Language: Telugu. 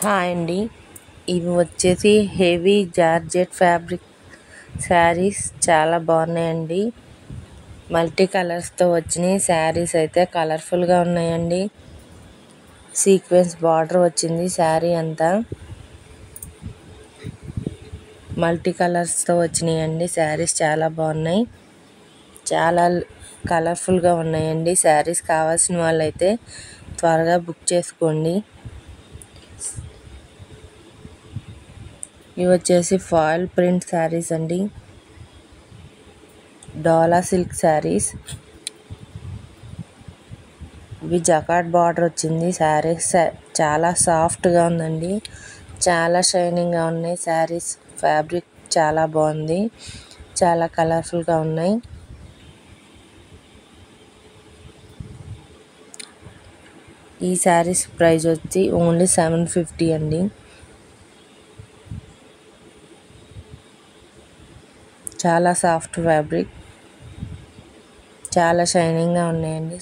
హాయ్ అండి. ఇవి వచ్చేసి హెవీ జార్జెట్ ఫ్యాబ్రిక్ శారీస్ చాలా బాగున్నాయండి. మల్టీ కలర్స్తో వచ్చినాయి. శారీస్ అయితే కలర్ఫుల్గా ఉన్నాయండి. సీక్వెన్స్ బార్డర్ వచ్చింది. శారీ అంతా మల్టీ కలర్స్తో వచ్చినాయండి. శారీస్ చాలా బాగున్నాయి. చాలా కలర్ఫుల్గా ఉన్నాయండి. శారీస్ కావాల్సిన వాళ్ళైతే త్వరగా బుక్ చేసుకోండి. ఇవి వచ్చేసి ఫాయిల్ ప్రింట్ శారీస్ అండి. డోలా సిల్క్ శారీస్. ఇవి జకాట్ బార్డర్ వచ్చింది. శారీస్ చాలా సాఫ్ట్గా ఉందండి. చాలా షైనింగ్గా ఉన్నాయి శారీస్. ఫ్యాబ్రిక్ చాలా బాగుంది. చాలా కలర్ఫుల్గా ఉన్నాయి. ఈ శారీస్ ప్రైస్ వచ్చి ఓన్లీ 750 అండి. చాలా సాఫ్ట్ ఫ్యాబ్రిక్, చాలా షైనింగ్గా ఉన్నాయండి.